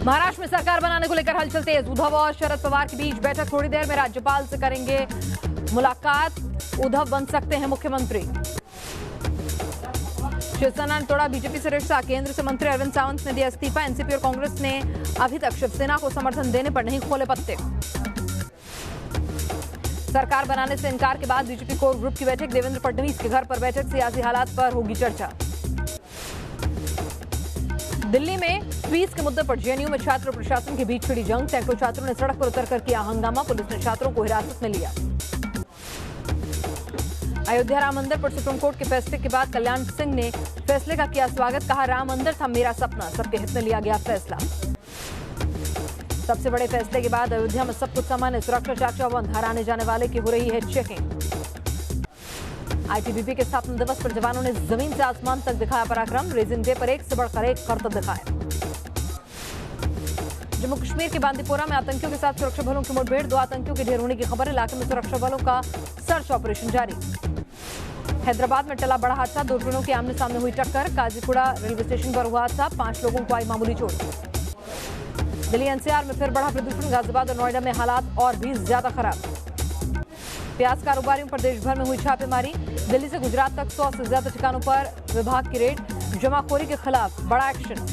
महाराष्ट्र में सरकार बनाने को लेकर हलचल तेज। उद्धव और शरद पवार के बीच बैठक। थोड़ी देर में राज्यपाल से करेंगे मुलाकात। उद्धव बन सकते हैं मुख्यमंत्री। शिवसेना ने तोड़ा बीजेपी से रिश्ता। केंद्र से मंत्री अरविंद सावंत ने दिया इस्तीफा। एनसीपी और कांग्रेस ने अभी तक शिवसेना को समर्थन देने पर नहीं खोले पत्ते। सरकार बनाने से इनकार के बाद बीजेपी कोर ग्रुप की बैठक। देवेंद्र फडणवीस के घर पर बैठक। सियासी हालात पर होगी चर्चा। दिल्ली में फीस के मुद्दे पर जेएनयू में छात्र और प्रशासन के बीच छिड़ी जंग। सैकड़ों छात्रों ने सड़क पर उतरकर किया हंगामा। पुलिस ने छात्रों को हिरासत में लिया। अयोध्या राम मंदिर पर सुप्रीम कोर्ट के फैसले के बाद कल्याण सिंह ने फैसले का किया स्वागत। कहा, राम मंदिर था मेरा सपना, सबके हित में लिया गया फैसला। सबसे बड़े फैसले के बाद अयोध्या में सब कुछ सामान्य। सुरक्षा चाक चौबंद। घर आने जाने वाले की हो रही है चेकिंग। आईटीबीपी के स्थापना दिवस पर जवानों ने जमीन से आसमान तक दिखाया पराक्रम। रेजिंग डे पर एक से बढ़कर एक करतब दिखाया। जम्मू कश्मीर के बांदीपोरा में आतंकियों के साथ सुरक्षा बलों की मुठभेड़। 2 आतंकियों के ढेर होने की खबर। इलाके में सुरक्षा बलों का सर्च ऑपरेशन जारी। हैदराबाद में टला बड़ा हादसा। 2 ट्रेनों के आमने सामने हुई टक्कर। काजीपुड़ा रेलवे स्टेशन पर हुआ हादसा। 5 लोगों को आई मामूली चोट। दिल्ली एनसीआर में फिर बढ़ा प्रदूषण। गाजियाबाद और नोएडा में हालात और भी ज्यादा खराब। प्याज कारोबारियों पर देश भर में हुई छापेमारी। दिल्ली से गुजरात तक 100 से ज्यादा ठिकानों पर विभाग की रेड। जमाखोरी के खिलाफ बड़ा एक्शन।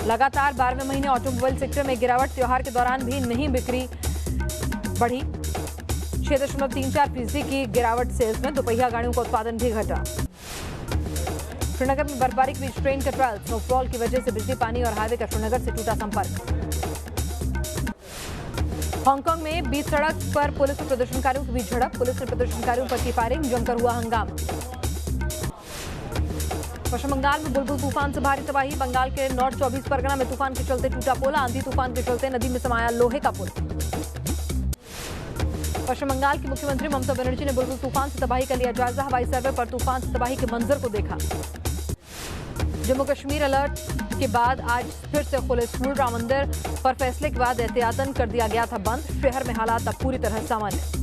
लगातार 12वें महीने ऑटोमोबाइल सेक्टर में गिरावट। त्योहार के दौरान भी नहीं बिक्री बढ़ी। 6.34% की गिरावट सेल्स में। दोपहिया गाड़ियों का उत्पादन भी घटा। श्रीनगर में बर्फबारी के बीच ट्रेन का ट्रायल। स्नोफॉल की वजह से बिजली, पानी और हाईवे का श्रीनगर से टूटा संपर्क। हांगकांग में बीच सड़क पर पुलिस और प्रदर्शनकारियों के बीच झड़प। पुलिस ने प्रदर्शनकारियों पर की फायरिंग। जमकर हुआ हंगामा। पश्चिम बंगाल में बुलबुल तूफान से भारी तबाही। बंगाल के नॉर्थ 24 परगना में तूफान के चलते टूटा पुल। आंधी तूफान के चलते नदी में समाया लोहे का पुल। पश्चिम बंगाल की मुख्यमंत्री ममता बनर्जी ने बुलबुल तूफान से तबाही का लिया जायजा। हवाई सर्वे पर तूफान से तबाही के मंजर को देखा। जम्मू कश्मीर अलर्ट के बाद आज फिर से खुले स्कूल। राम मंदिर पर फैसले के बाद एहतियातन कर दिया गया था बंद। शहर में हालात अब पूरी तरह सामान्य।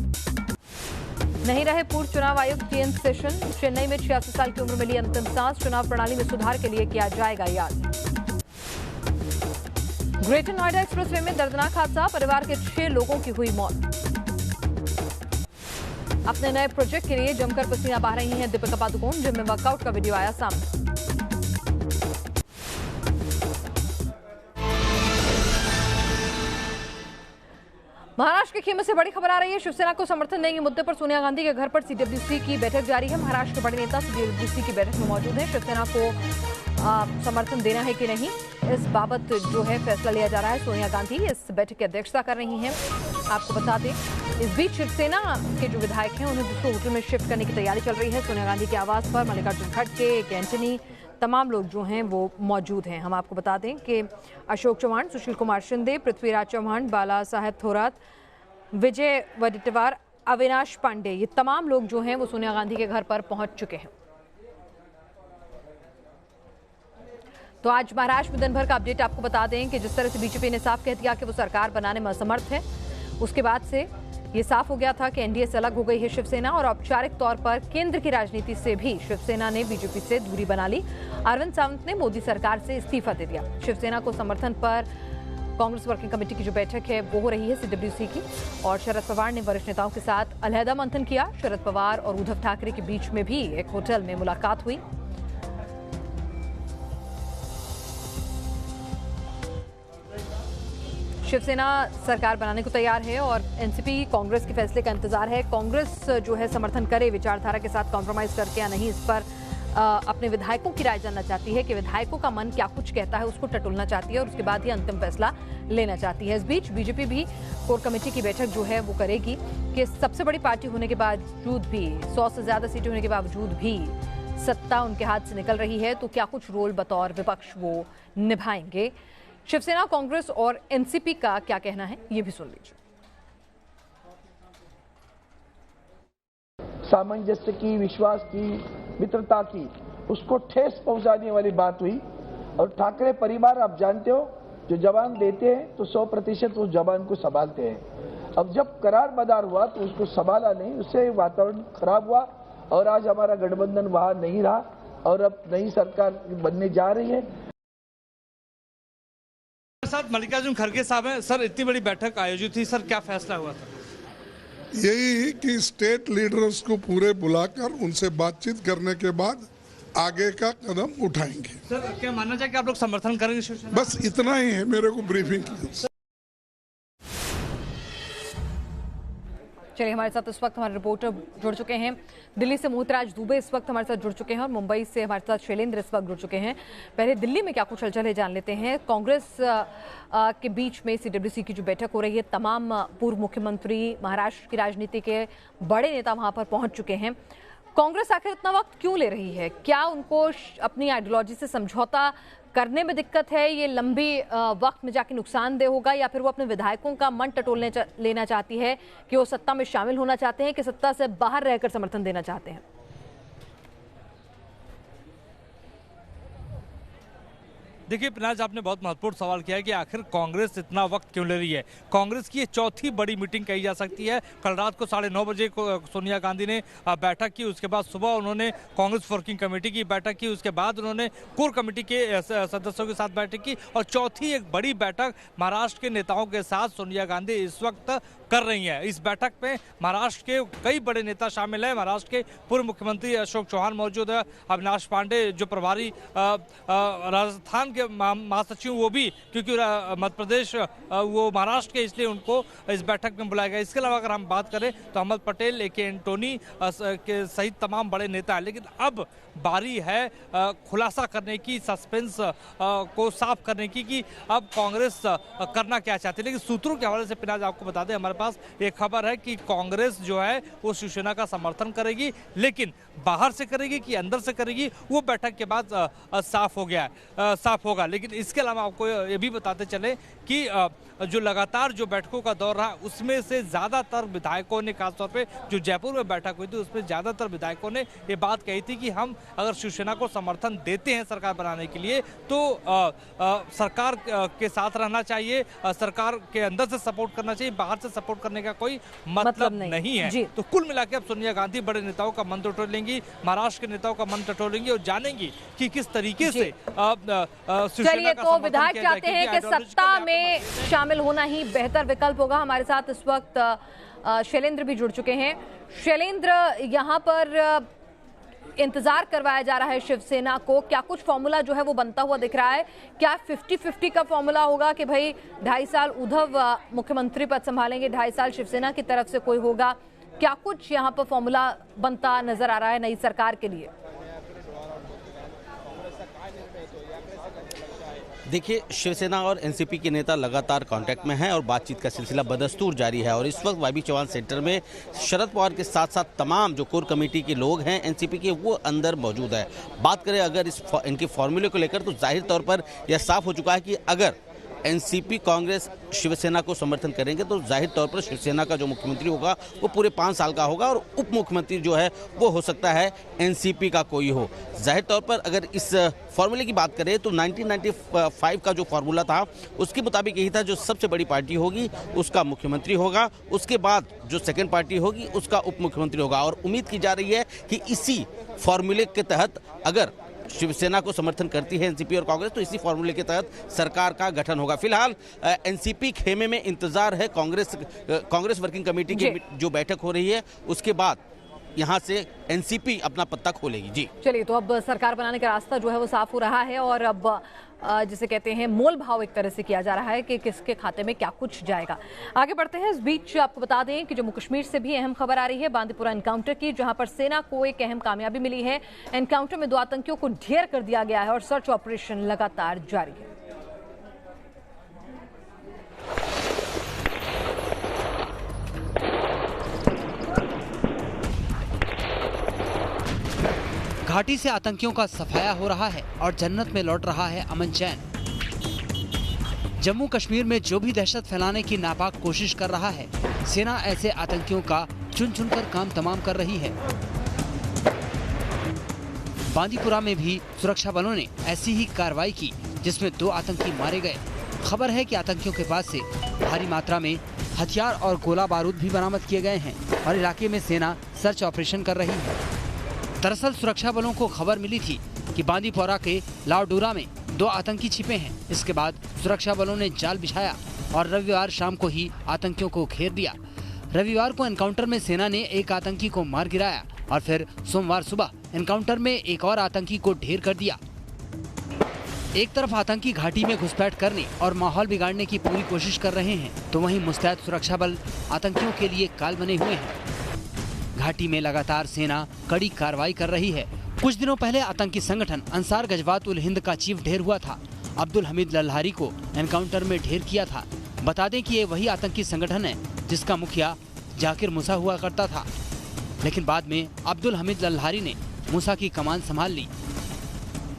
नहीं रहे पूर्व चुनाव आयुक्त टीएन सेशन। चेन्नई में 86 साल की उम्र में ली अंतिम सांस। चुनाव प्रणाली में सुधार के लिए किया जाएगा याद। ग्रेटर नोएडा एक्सप्रेसवे में दर्दनाक हादसा। परिवार के 6 लोगों की हुई मौत। अपने नए प्रोजेक्ट के लिए जमकर पसीना बहा रही हैं दीपिका पादुकोण। जिम में वर्कआउट का वीडियो आया सामने। महाराष्ट्र के खेमे से बड़ी खबर आ रही है। शिवसेना को समर्थन देंगे मुद्दे पर सोनिया गांधी के घर पर सीडब्ल्यूसी की बैठक जारी है। महाराष्ट्र के बड़े नेता सीडब्ल्यूसी की बैठक में मौजूद हैं। शिवसेना को समर्थन देना है कि नहीं, इस बाबत जो है फैसला लिया जा रहा है। सोनिया गांधी इस बैठक की अध्यक्षता कर रही हैं। आपको बता दें, इस बीच शिवसेना के जो विधायक हैं उन्हें दूसरे होटल में शिफ्ट करने की तैयारी चल रही है। सोनिया गांधी के आवास पर मल्लिकार्जुन खड़गे, एंटनी, तमाम लोग जो हैं वो मौजूद हैं। हम आपको बता दें कि अशोक चव्हाण, सुशील कुमार शिंदे, पृथ्वीराज चव्हाण, बाला साहेब थोरात, विजय वडेट्टीवार, अविनाश पांडे, ये तमाम लोग जो हैं वो सोनिया गांधी के घर पर पहुंच चुके हैं। तो आज महाराष्ट्र में दिन भर का अपडेट आपको बता दें कि जिस तरह से बीजेपी ने साफ कह दिया कि वो सरकार बनाने में असमर्थ है, उसके बाद से ये साफ हो गया था कि एनडीए से अलग हो गई है शिवसेना। और औपचारिक तौर पर केंद्र की राजनीति से भी शिवसेना ने बीजेपी से दूरी बना ली। अरविंद सावंत ने मोदी सरकार से इस्तीफा दे दिया। शिवसेना को समर्थन पर कांग्रेस वर्किंग कमेटी की जो बैठक है वो हो रही है सीडब्ल्यूसी की। और शरद पवार ने वरिष्ठ नेताओं के साथ अलहदा मंथन किया। शरद पवार और उद्धव ठाकरे के बीच में भी एक होटल में मुलाकात हुई। शिवसेना सरकार बनाने को तैयार है और एनसीपी कांग्रेस के फैसले का इंतजार है। कांग्रेस जो है समर्थन करे विचारधारा के साथ कॉम्प्रोमाइज करके या नहीं, इस पर अपने विधायकों की राय जानना चाहती है कि विधायकों का मन क्या कुछ कहता है, उसको टटोलना चाहती है और उसके बाद ही अंतिम फैसला लेना चाहती है। इस बीच बीजेपी भी कोर कमेटी की बैठक जो है वो करेगी कि सबसे बड़ी पार्टी होने के बावजूद भी, 100 से ज्यादा सीटें होने के बावजूद भी सत्ता उनके हाथ से निकल रही है, तो क्या कुछ रोल बतौर विपक्ष वो निभाएंगे। शिवसेना, कांग्रेस और एनसीपी का क्या कहना है, ये भी सुन लीजिए। सामंजस्य की, विश्वास की, मित्रता की, उसको ठेस पहुंचाने वाली बात हुई। और ठाकरे परिवार, आप जानते हो, जो जवान देते हैं तो 100% उस जवान को संभालते हैं। अब जब करार मदार हुआ तो उसको संभाला नहीं, उससे वातावरण खराब हुआ और आज हमारा गठबंधन वहां नहीं रहा और अब नई सरकार बनने जा रही है। साथ मल्लिकार्जुन खड़गे साहब हैं। सर, इतनी बड़ी बैठक आयोजित हुई, सर क्या फैसला हुआ था? यही कि स्टेट लीडर्स को पूरे बुलाकर उनसे बातचीत करने के बाद आगे का कदम उठाएंगे। सर, क्या मानना चाहिए कि आप लोग समर्थन करेंगे शिवसेना? बस इतना ही है मेरे को ब्रीफिंग की। चलिए, हमारे साथ इस वक्त हमारे रिपोर्टर जुड़ चुके हैं। दिल्ली से मोहितराज दुबे इस वक्त हमारे साथ जुड़ चुके हैं और मुंबई से हमारे साथ शैलेंद्र इस वक्त जुड़ चुके हैं। पहले दिल्ली में क्या कुछ हलचल है जान लेते हैं। कांग्रेस के बीच में सीडब्ल्यूसी की जो बैठक हो रही है, तमाम पूर्व मुख्यमंत्री, महाराष्ट्र की राजनीति के बड़े नेता वहां पर पहुंच चुके हैं। कांग्रेस आखिर इतना वक्त क्यों ले रही है? क्या उनको अपनी आइडियोलॉजी से समझौता करने में दिक्कत है? ये लंबी वक्त में जाके नुकसानदेह होगा, या फिर वो अपने विधायकों का मन टटोलने लेना चाहती है कि वो सत्ता में शामिल होना चाहते हैं, कि सत्ता से बाहर रहकर समर्थन देना चाहते हैं? देखिए पिनाज, आपने बहुत महत्वपूर्ण सवाल किया है कि आखिर कांग्रेस इतना वक्त क्यों ले रही है। कांग्रेस की ये चौथी बड़ी मीटिंग कही जा सकती है। कल रात को 9:30 बजे को सोनिया गांधी ने बैठक की, उसके बाद सुबह उन्होंने कांग्रेस वर्किंग कमेटी की बैठक की, उसके बाद उन्होंने कोर कमेटी के सदस्यों के साथ बैठक की, और चौथी एक बड़ी बैठक महाराष्ट्र के नेताओं के साथ सोनिया गांधी इस वक्त कर रही हैं। इस बैठक में महाराष्ट्र के कई बड़े नेता शामिल हैं। महाराष्ट्र के पूर्व मुख्यमंत्री अशोक चौहान मौजूद है, अविनाश पांडे जो प्रभारी राजस्थान के महासचिव, वो भी, क्योंकि मध्य प्रदेश वो महाराष्ट्र के, इसलिए उनको इस बैठक में बुलाया गया। इसके अलावा अगर हम बात करें तो अहमद पटेल, ए के एंटोनी के सहित तमाम बड़े नेता हैं। लेकिन अब बारी है खुलासा करने की, सस्पेंस को साफ करने की कि अब कांग्रेस करना क्या चाहती है। लेकिन सूत्रों के हवाले से पिनाज आपको बता दें, हमारे पास एक खबर है कि कांग्रेस जो है वो शिवसेना का समर्थन करेगी, लेकिन बाहर से करेगी कि अंदर से करेगी वो बैठक के बाद साफ होगा। लेकिन इसके अलावा आपको ये भी बताते चले कि जो लगातार जो बैठकों का दौर रहा, उसमें से ज्यादातर विधायकों ने, खासतौर पे जो जयपुर में बैठक हुई थी, उसमें ज्यादातर विधायकों ने ये बात कही थी कि हम अगर शिवसेना को समर्थन देते हैं सरकार बनाने के लिए, तो सरकार के साथ रहना चाहिए, सरकार के अंदर से सपोर्ट करना चाहिए, बाहर से सपोर्ट करने का कोई मतलब नहीं है। तो कुल मिलाकर अब सोनिया गांधी बड़े नेताओं का मन टटोलेंगी, महाराष्ट्र के नेताओं का मन टटोलेंगी और जानेंगी कि किस तरीके से चलिए, तो विधायक चाहते हैं कि सत्ता में शामिल होना ही बेहतर विकल्प होगा। हमारे साथ इस वक्त शैलेंद्र भी जुड़ चुके हैं। शैलेंद्र, यहाँ पर इंतजार करवाया जा रहा है शिवसेना को, क्या कुछ फॉर्मूला जो है वो बनता हुआ दिख रहा है? क्या 50-50 का फॉर्मूला होगा कि भाई 2.5 साल उद्धव मुख्यमंत्री पद संभालेंगे, 2.5 साल शिवसेना की तरफ से कोई होगा? क्या कुछ यहाँ पर फॉर्मूला बनता नजर आ रहा है नई सरकार के लिए? देखिए, शिवसेना और एनसीपी के नेता लगातार कांटेक्ट में हैं और बातचीत का सिलसिला बदस्तूर जारी है। और इस वक्त वाईबी चौहान सेंटर में शरद पवार के साथ साथ तमाम जो कोर कमेटी के लोग हैं एनसीपी के, वो अंदर मौजूद है। बात करें अगर इनके फॉर्मूले को लेकर, तो जाहिर तौर पर यह साफ हो चुका है कि अगर एनसीपी कांग्रेस शिवसेना को समर्थन करेंगे तो जाहिर तौर पर शिवसेना का जो मुख्यमंत्री होगा वो पूरे 5 साल का होगा, और उप मुख्यमंत्री जो है वो हो सकता है एनसीपी का कोई हो। जाहिर तौर पर अगर इस फॉर्मूले की बात करें तो 1995 का जो फॉर्मूला था उसके मुताबिक यही था, जो सबसे बड़ी पार्टी होगी उसका मुख्यमंत्री होगा, उसके बाद जो सेकेंड पार्टी होगी उसका उप मुख्यमंत्री होगा। और उम्मीद की जा रही है कि इसी फॉर्मूले के तहत अगर शिवसेना को समर्थन करती है एनसीपी और कांग्रेस, तो इसी फॉर्मूले के तहत सरकार का गठन होगा। फिलहाल एनसीपी खेमे में इंतजार है कांग्रेस वर्किंग कमेटी की जो बैठक हो रही है, उसके बाद यहां से एनसीपी अपना पत्ता खोलेगी। जी चलिए, तो अब सरकार बनाने का रास्ता जो है वो साफ हो रहा है, और अब जिसे कहते हैं मोल भाव एक तरह से किया जा रहा है कि किसके खाते में क्या कुछ जाएगा। आगे बढ़ते हैं। इस बीच आपको बता दें कि जम्मू कश्मीर से भी अहम खबर आ रही है बांदीपुरा एनकाउंटर की, जहां पर सेना को एक अहम कामयाबी मिली है। एनकाउंटर में 2 आतंकियों को ढेर कर दिया गया है और सर्च ऑपरेशन लगातार जारी है। घाटी से आतंकियों का सफाया हो रहा है और जन्नत में लौट रहा है अमन चैन। जम्मू कश्मीर में जो भी दहशत फैलाने की नापाक कोशिश कर रहा है, सेना ऐसे आतंकियों का चुन चुनकर काम तमाम कर रही है। बांदीपुरा में भी सुरक्षा बलों ने ऐसी ही कार्रवाई की, जिसमें 2 आतंकी मारे गए। खबर है कि आतंकियों के पास से भारी मात्रा में हथियार और गोला बारूद भी बरामद किए गए हैं और इलाके में सेना सर्च ऑपरेशन कर रही है। दरअसल सुरक्षा बलों को खबर मिली थी कि बांदीपोरा के लावडूरा में 2 आतंकी छिपे हैं। इसके बाद सुरक्षा बलों ने जाल बिछाया और रविवार शाम को ही आतंकियों को घेर दिया। रविवार को एनकाउंटर में सेना ने एक आतंकी को मार गिराया और फिर सोमवार सुबह एनकाउंटर में एक और आतंकी को ढेर कर दिया। एक तरफ आतंकी घाटी में घुसपैठ करने और माहौल बिगाड़ने की पूरी कोशिश कर रहे हैं, तो वहीं मुस्तैद सुरक्षा बल आतंकियों के लिए काल बने हुए हैं। घाटी में लगातार सेना कड़ी कार्रवाई कर रही है। कुछ दिनों पहले आतंकी संगठन अंसार गजवात उल हिंद का चीफ ढेर हुआ था। अब्दुल हमीद लल्हारी को एनकाउंटर में ढेर किया था। बता दें कि ये वही आतंकी संगठन है जिसका मुखिया जाकिर मूसा हुआ करता था, लेकिन बाद में अब्दुल हमीद लल्हारी ने मूसा की कमान संभाल ली।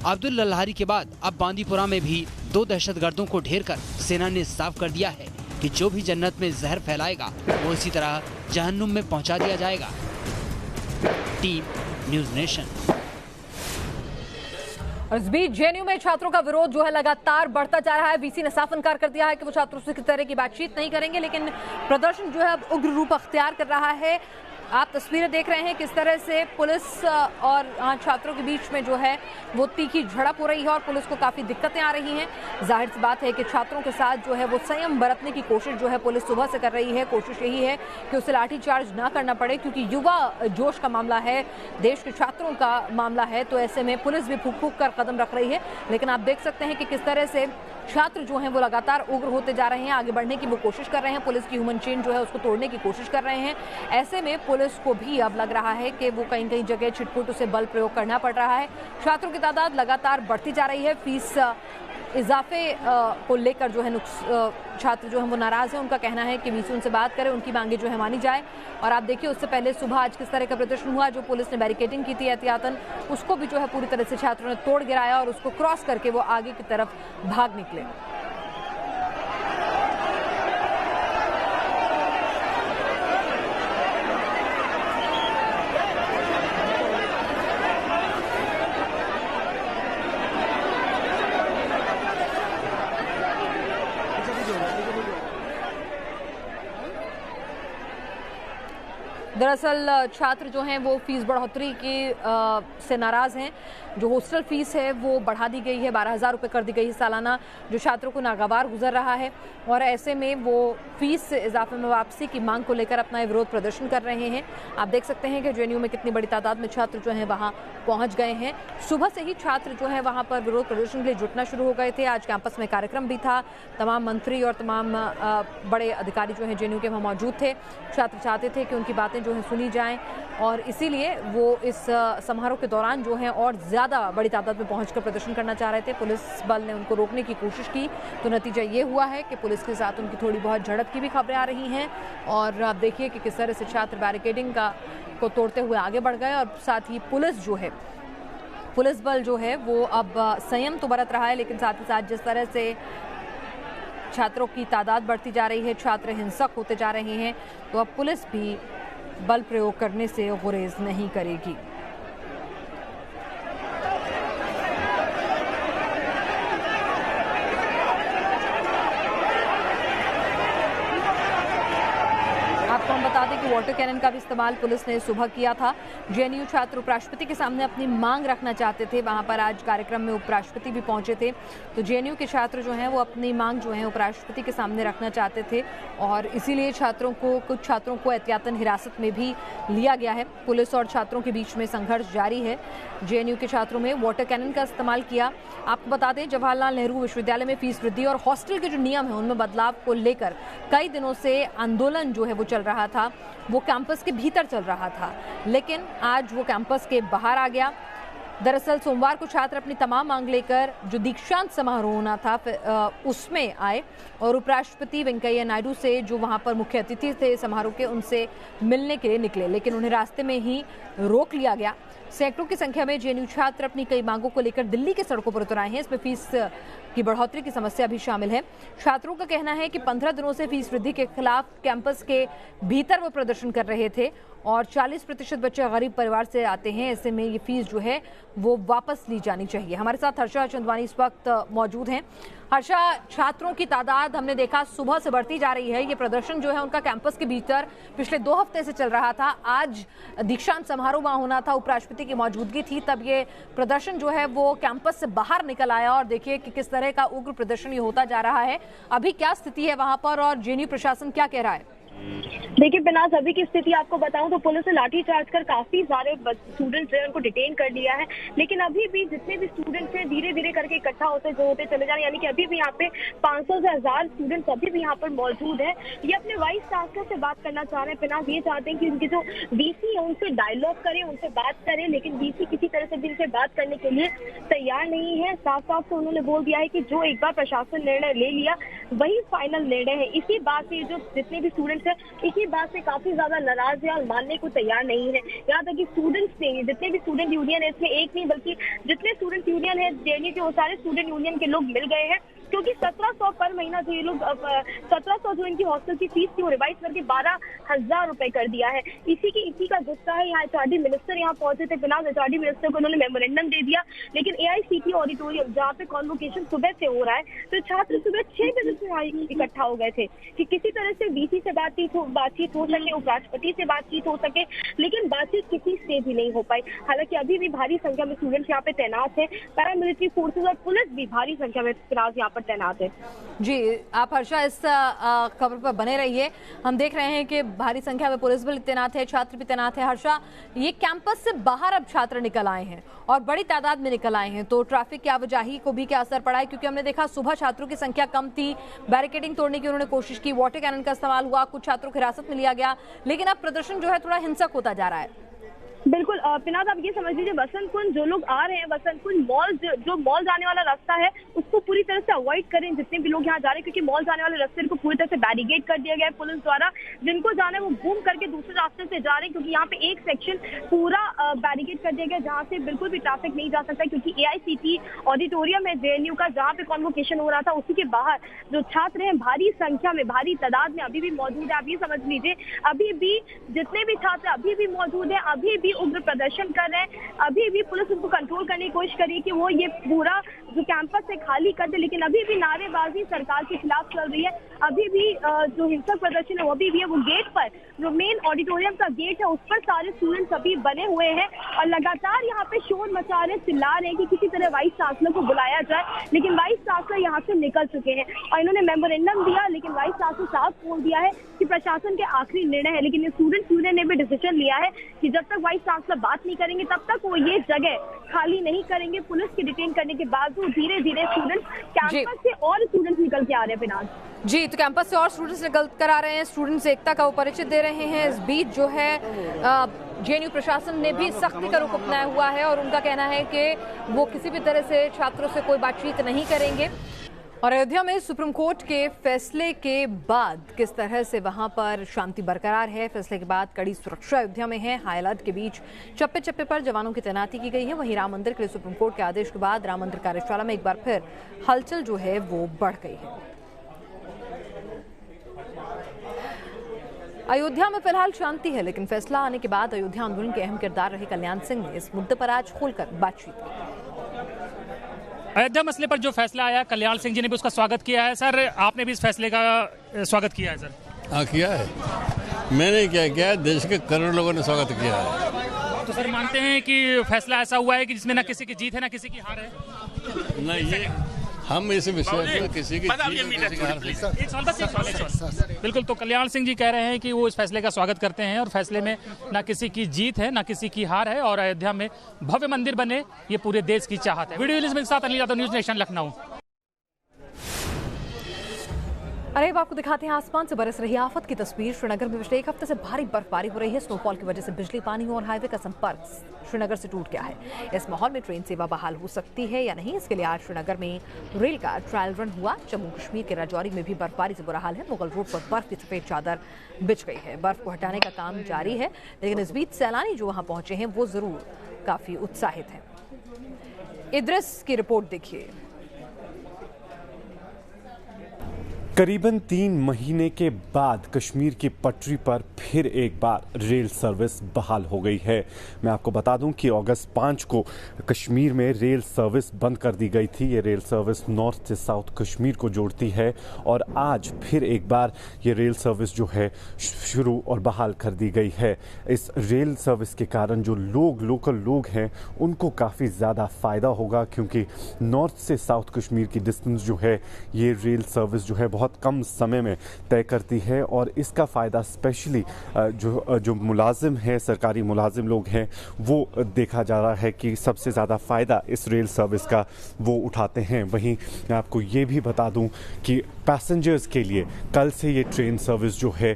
अब्दुल लल्हारी के बाद अब बांदीपुरा में भी 2 दहशतगर्दों को ढेर कर सेना ने साफ कर दिया है कि जो भी जन्नत में जहर फैलाएगा वो इसी तरह जहन्नुम में पहुंचा दिया जाएगा। Team news nation. और इस बीच जेएनयू में छात्रों का विरोध जो है लगातार बढ़ता जा रहा है। वीसी ने साफ इनकार कर दिया है कि वो छात्रों से किसी तरह की बातचीत नहीं करेंगे, लेकिन प्रदर्शन जो है अब उग्र रूप अख्तियार कर रहा है। आप तस्वीरें देख रहे हैं किस तरह से पुलिस और छात्रों के बीच में जो है वो तीखी झड़प हो रही है और पुलिस को काफ़ी दिक्कतें आ रही हैं। जाहिर सी बात है कि छात्रों के साथ जो है वो संयम बरतने की कोशिश जो है पुलिस सुबह से कर रही है। कोशिश यही है कि उसे लाठीचार्ज ना करना पड़े, क्योंकि युवा जोश का मामला है, देश के छात्रों का मामला है, तो ऐसे में पुलिस भी फूंक फूंक कर कदम रख रही है। लेकिन आप देख सकते हैं कि किस तरह से छात्र जो हैं वो लगातार उग्र होते जा रहे हैं, आगे बढ़ने की वो कोशिश कर रहे हैं, पुलिस की ह्यूमन चेन जो है उसको तोड़ने की कोशिश कर रहे हैं। ऐसे में पुलिस को भी अब लग रहा है कि वो कहीं कहीं जगह छिटपुट उसे बल प्रयोग करना पड़ रहा है। छात्रों की तादाद लगातार बढ़ती जा रही है। फीस इजाफे को लेकर जो है छात्र जो है वो नाराज है। उनका कहना है कि वीसी उनसे बात करे, उनकी मांगे जो है मानी जाए। और आप देखिए उससे पहले सुबह आज किस तरह का प्रदर्शन हुआ। जो पुलिस ने बैरिकेडिंग की थी एहतियातन, उसको भी जो है पूरी तरह से छात्रों ने तोड़ गिराया और उसको क्रॉस करके वो आगे की तरफ भाग निकले। दरअसल छात्र जो हैं वो फीस बढ़ोतरी से नाराज़ हैं। जो हॉस्टल फीस है वो बढ़ा दी गई है, 12,000 रुपये कर दी गई है सालाना, जो छात्रों को नागवार गुजर रहा है। और ऐसे में वो फीस से इजाफे में वापसी की मांग को लेकर अपना विरोध प्रदर्शन कर रहे हैं। आप देख सकते हैं कि जेएनयू में कितनी बड़ी तादाद में छात्र जो हैं वहाँ पहुँच गए हैं। सुबह से ही छात्र जो है वहाँ पर विरोध प्रदर्शन के लिए जुटना शुरू हो गए थे। आज कैंपस में कार्यक्रम भी था, तमाम मंत्री और तमाम बड़े अधिकारी जो हैं जेएनयू के वहाँ मौजूद थे। छात्र चाहते थे कि उनकी बातें जो है सुनी जाएं और इसीलिए वो इस समारोह के दौरान जो है और ज़्यादा बड़ी तादाद में पहुंचकर प्रदर्शन करना चाह रहे थे। पुलिस बल ने उनको रोकने की कोशिश की, तो नतीजा ये हुआ है कि पुलिस के साथ उनकी थोड़ी बहुत झड़प की भी खबरें आ रही हैं। और आप देखिए कि किस तरह से छात्र बैरिकेडिंग को तोड़ते हुए आगे बढ़ गए और साथ ही पुलिस बल जो है वो अब संयम तो बरत रहा है, लेकिन साथ ही साथ जिस तरह से छात्रों की तादाद बढ़ती जा रही है, छात्र हिंसक होते जा रहे हैं, तो अब पुलिस भी बल प्रयोग करने से गुरेज नहीं करेगी। आपको हम बता दें कि वाटर कैनन का भी इस्तेमाल पुलिस ने सुबह किया था। जेएनयू छात्र उपराष्ट्रपति के सामने अपनी मांग रखना चाहते थे। वहां पर आज कार्यक्रम में उपराष्ट्रपति भी पहुंचे थे, तो जेएनयू के छात्र जो हैं वो अपनी मांग जो है उपराष्ट्रपति के सामने रखना चाहते थे और इसीलिए कुछ छात्रों को एहतियातन हिरासत में भी लिया गया है। पुलिस और छात्रों के बीच में संघर्ष जारी है। जेएनयू के छात्रों में वाटर कैनन का इस्तेमाल किया। आपको बता दें जवाहरलाल नेहरू विश्वविद्यालय में फीस वृद्धि और हॉस्टल के जो नियम है उनमें बदलाव को लेकर कई दिनों से आंदोलन जो है वो चल रहा था। वो कैंपस के भीतर चल रहा था, लेकिन आज वो कैंपस के बाहर आ गया। दरअसल सोमवार को छात्र अपनी तमाम मांग लेकर जो दीक्षांत समारोह होना था उसमें आए और उपराष्ट्रपति वेंकैया नायडू से जो वहां पर मुख्य अतिथि थे समारोह के, उनसे मिलने के लिए निकले, लेकिन उन्हें रास्ते में ही रोक लिया गया। सैकड़ों की संख्या में जेएनयू छात्र अपनी कई मांगों को लेकर दिल्ली के सड़कों पर उतर आए हैं। इसमें फीस की बढ़ोतरी की समस्या भी शामिल है। छात्रों का कहना है कि 15 दिनों से फीस वृद्धि के खिलाफ कैंपस के भीतर वो प्रदर्शन कर रहे थे और 40% बच्चे गरीब परिवार से आते हैं। ऐसे में ये फीस जो है वो वापस ली जानी चाहिए। हमारे साथ हर्षा चंदवानी इस वक्त मौजूद हैं। हर्षा, छात्रों की तादाद हमने देखा सुबह से बढ़ती जा रही है। ये प्रदर्शन जो है उनका कैंपस के भीतर पिछले 2 हफ्ते से चल रहा था। आज दीक्षांत समारोह वहां होना था, उपराष्ट्रपति की मौजूदगी थी, तब ये प्रदर्शन जो है वो कैंपस से बाहर निकल आया और देखिए कि किस तरह का उग्र प्रदर्शन ये होता जा रहा है। अभी क्या स्थिति है वहां पर और जेएनयू प्रशासन क्या कह रहा है? देखिए बिनाज, अभी की स्थिति आपको बताऊं तो पुलिस ने लाठीचार्ज कर काफी सारे स्टूडेंट्स हैं उनको डिटेन कर लिया है, लेकिन अभी भी जितने भी स्टूडेंट्स हैं धीरे धीरे करके इकट्ठा होते चले जा रहे हैं। यानी कि अभी भी यहाँ पे 500 से 1000 स्टूडेंट्स अभी भी यहाँ पर मौजूद हैं। ये अपने वाइस चांसलर से बात करना चाह रहे हैं। बिनाज, ये चाहते हैं कि उनके जो वीसी है उनसे डायलॉग करें, उनसे बात करें, लेकिन वीसी किसी तरह से भी उनसे बात करने के लिए तैयार नहीं है। साफ साफ से उन्होंने बोल दिया है कि जो एक बार प्रशासन निर्णय ले लिया वही फाइनल निर्णय है। इसी बात से जो जितने भी स्टूडेंट्स हैं इसी बात से काफी ज्यादा नाराज है और मानने को तैयार नहीं है। यहाँ तक कि स्टूडेंट्स ने, जितने भी स्टूडेंट यूनियन है, इसमें एक नहीं बल्कि जितने स्टूडेंट यूनियन है जेएनयू के वो सारे स्टूडेंट यूनियन के लोग मिल गए हैं, क्योंकि 1700 पर महीना जो ये लोग 1700 जो इनकी हॉस्टल की फीस थी वो रिवाइज करके 12,000 रुपए कर दिया है। इसी का गुस्सा है। यहाँ एचआरडी मिनिस्टर यहाँ पहुंचे थे। बिना एचआरडी मिनिस्टर को उन्होंने मेमोरेंडम दे दिया, लेकिन एआईसीटी ऑडिटोरियम जहाँ पे कॉन्वोकेशन सुबह से हो रहा है, तो छात्र सुबह 6 बजे से इकट्ठा हो गए थे कि किसी तरह से वीसी से बातचीत हो सके, उपराष्ट्रपति से बातचीत हो सके, लेकिन बातचीत किसी से भी नहीं हो पाई। हालांकि अभी भी भारी संख्या में स्टूडेंट्स यहाँ पे तैनात है। पैरामिलिट्री फोर्सेज और पुलिस भी भारी संख्या में यहाँ पर तैनात है। जी, आप हर्षा इस खबर पर बने रहिए। हम देख रहे हैं कि भारी संख्या में पुलिस बल तैनात है, छात्र भी तैनात है। हर्षा, ये कैंपस से बाहर अब छात्र निकल आए हैं और बड़ी तादाद में निकल आए हैं, तो ट्रैफिक की आवाजाही को भी क्या असर पड़ा है? क्योंकि हमने देखा सुबह छात्रों की संख्या कम थी, बैरिकेडिंग तोड़ने की उन्होंने कोशिश की, वाटर कैनन का इस्तेमाल हुआ, कुछ छात्रों को हिरासत में लिया गया, लेकिन अब प्रदर्शन जो है थोड़ा हिंसक होता जा रहा है। बिल्कुल पिनाज, आप ये समझ लीजिए वसंत कुंज जो लोग आ रहे हैं, वसंत कुंज मॉल जो मॉल जाने वाला रास्ता है उसको पूरी तरह से अवॉइड करें जितने भी लोग यहाँ जा रहे हैं, क्योंकि मॉल जाने वाले रास्ते को पूरी तरह से बैरिकेड कर दिया गया है पुलिस द्वारा। जिनको जाना है वो घूम करके दूसरे रास्ते से जा रहे हैं, क्योंकि यहाँ पे एक सेक्शन पूरा बैरिकेड कर दिया गया जहाँ से बिल्कुल भी ट्रैफिक नहीं जा सकता, क्योंकि एआईसीटी ऑडिटोरियम है जेएनयू का जहाँ पे कॉन्वोकेशन हो रहा था, उसी के बाहर जो छात्र हैं भारी संख्या में, भारी तादाद में अभी भी मौजूद है। आप ये समझ लीजिए अभी भी जितने भी छात्र अभी भी मौजूद है, अभी भी उग्र प्रदर्शन कर रहे हैं। अभी भी पुलिस उनको कंट्रोल करने की कोशिश कर रही है कि वो ये पूरा जो कैंपस है खाली कर दे, लेकिन अभी भी नारेबाजी सरकार के खिलाफ चल रही है। अभी भी जो हिंसक प्रदर्शन है वो अभी भी है। वो गेट पर जो मेन ऑडिटोरियम का गेट है उस पर सारे स्टूडेंट्स अभी बने हुए हैं और लगातार यहाँ पे शोर मचा रहे, चिल्ला रहे हैं कि किसी तरह वाइस चांसलर को बुलाया जाए, लेकिन वाइस चांसलर यहाँ से निकल चुके हैं और इन्होंने मेमोरेंडम दिया, लेकिन वाइस चांसलर साफ बोल दिया है कि प्रशासन के आखिरी निर्णय है। लेकिन स्टूडेंट यूनियन ने भी डिसीजन लिया है कि जब तक वाइस चांसलर बात नहीं करेंगे तब तक वो ये जगह खाली नहीं करेंगे। पुलिस के डिटेन करने के बावजूद धीरे धीरे स्टूडेंट कैंपस से और स्टूडेंट्स निकल के आ रहे हैं। बिनाज जी, तो कैंपस से और स्टूडेंट्स निकल कर आ रहे हैं, स्टूडेंट्स एकता का वो परिचय दे रहे हैं। इस बीच जो है जेएनयू प्रशासन ने भी सख्ती का रुख अपनाया हुआ है और उनका कहना है कि वो किसी भी तरह से छात्रों से कोई बातचीत नहीं करेंगे। और अयोध्या में सुप्रीम कोर्ट के फैसले के बाद किस तरह से वहां पर शांति बरकरार है। फैसले के बाद कड़ी सुरक्षा अयोध्या में है। हाई अलर्ट के बीच चप्पे चप्पे पर जवानों की तैनाती की गई है। वहीं राम मंदिर के लिए सुप्रीम कोर्ट के आदेश के बाद राम मंदिर कार्यशाला में एक बार फिर हलचल जो है वो बढ़ गई है। अयोध्या में फिलहाल शांति है, लेकिन फैसला आने के बाद अयोध्या आंदोलन के अहम किरदार रहे कल्याण सिंह ने इस मुद्दे पर आज खोलकर बातचीत की। अयोध्या मसले पर जो फैसला आया, कल्याण सिंह जी ने भी उसका स्वागत किया है। सर, आपने भी इस फैसले का स्वागत किया है? सर हाँ, किया है। मैंने क्या किया है, देश के करोड़ों लोगों ने स्वागत किया है। तो सर मानते हैं कि फैसला ऐसा हुआ है कि जिसमें ना किसी की जीत है ना किसी की हार है? नहीं, ये हम इस विषय में किसी की बिल्कुल। तो कल्याण सिंह जी कह रहे हैं कि वो इस फैसले का स्वागत करते हैं और फैसले में ना किसी की जीत है ना किसी की हार है और अयोध्या में भव्य मंदिर बने, ये पूरे देश की चाहत है। वीडियो के साथ अनिल यादव, न्यूज नेशन, लखनऊ। अरे अब आपको दिखाते हैं आसमान से बरस रही आफत की तस्वीर। श्रीनगर में पिछले एक हफ्ते से भारी बर्फबारी हो रही है। स्नोफॉल की वजह से बिजली, पानी और हाईवे का संपर्क श्रीनगर से टूट गया है। इस माहौल में ट्रेन सेवा बहाल हो सकती है या नहीं, इसके लिए आज श्रीनगर में रेल का ट्रायल रन हुआ। जम्मू कश्मीर के राजौरी में भी बर्फबारी से बुरा हाल है। मुगल रोड पर बर्फ की सफेद चादर बिछ गई है। बर्फ को हटाने का काम जारी है, लेकिन इस बीच सैलानी जो वहां पहुंचे हैं वो जरूर काफी उत्साहित हैं। इद्रिस की रिपोर्ट देखिए। करीबन 3 महीने के बाद कश्मीर की पटरी पर फिर एक बार रेल सर्विस बहाल हो गई है। मैं आपको बता दूं कि अगस्त 5 को कश्मीर में रेल सर्विस बंद कर दी गई थी। ये रेल सर्विस नॉर्थ से साउथ कश्मीर को जोड़ती है और आज फिर एक बार ये रेल सर्विस जो है शुरू और बहाल कर दी गई है। इस रेल सर्विस के कारण जो लोकल लोग हैं उनको काफ़ी ज़्यादा फ़ायदा होगा, क्योंकि नॉर्थ से साउथ कश्मीर की डिस्टेंस जो है ये रेल सर्विस जो है बहुत कम समय में तय करती है और इसका फ़ायदा स्पेशली जो मुलाजिम है, सरकारी मुलाजिम लोग हैं, वो देखा जा रहा है कि सबसे ज़्यादा फ़ायदा इस रेल सर्विस का वो उठाते हैं। वहीं मैं आपको ये भी बता दूं कि पैसेंजर्स के लिए कल से ये ट्रेन सर्विस जो है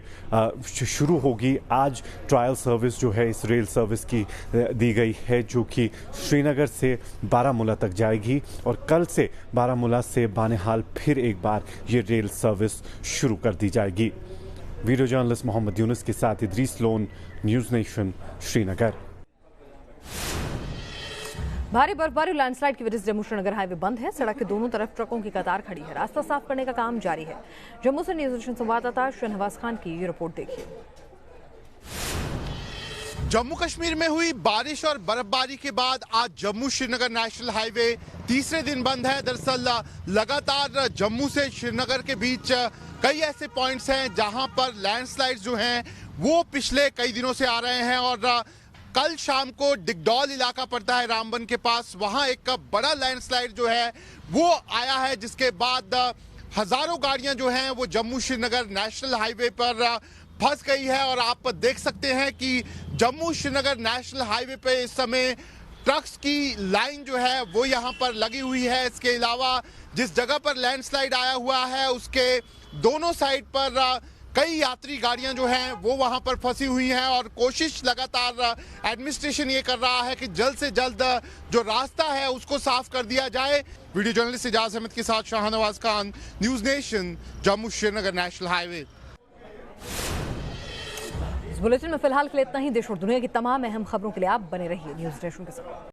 शुरू होगी। आज ट्रायल सर्विस जो है इस रेल सर्विस की दी गई है, जो कि श्रीनगर से बारामूला तक जाएगी और कल से बारामूला से बानिहाल फिर एक बार ये रेल सर्विस शुरू कर दी जाएगी। वीडियो जर्नलिस्ट मोहम्मद यूनुस के साथ Idris loan, news nation, Srinagar. भारी बर्फबारी और लैंडस्लाइड की वजह से जम्मू श्रीनगर हाईवे बंद है। सड़क के दोनों तरफ ट्रकों की कतार खड़ी है। रास्ता साफ करने का काम जारी है। जम्मू से न्यूज़ नेशन संवाददाता शहनवाज खान की ये रिपोर्ट देखिए। जम्मू कश्मीर में हुई बारिश और बर्फबारी के बाद आज जम्मू श्रीनगर नेशनल हाईवे तीसरे दिन बंद है। दरअसल लगातार जम्मू से श्रीनगर के बीच कई ऐसे पॉइंट्स हैं जहां पर लैंडस्लाइड्स जो हैं वो पिछले कई दिनों से आ रहे हैं और कल शाम को डिगडॉल इलाका पड़ता है रामबन के पास, वहां एक बड़ा लैंडस्लाइड जो है वो आया है, जिसके बाद हजारों गाड़ियां जो हैं वो जम्मू श्रीनगर नेशनल हाईवे पर फंस गई है। और आप देख सकते हैं कि जम्मू श्रीनगर नेशनल हाईवे पे इस समय ट्रक्स की लाइन जो है वो यहाँ पर लगी हुई है। इसके अलावा जिस जगह पर लैंडस्लाइड आया हुआ है उसके दोनों साइड पर कई यात्री गाड़ियां जो हैं वो वहां पर फंसी हुई हैं और कोशिश लगातार एडमिनिस्ट्रेशन ये कर रहा है कि जल्द से जल्द जो रास्ता है उसको साफ कर दिया जाए। वीडियो जर्नलिस्ट इजाज अहमद के साथ Shahnawaz Khan, news nation, Jammu Srinagar national highway. इस बुलेटिन में फिलहाल के लिए इतना ही। देश और दुनिया की तमाम अहम खबरों के लिए आप बने रहिए न्यूज़ नेशन के साथ।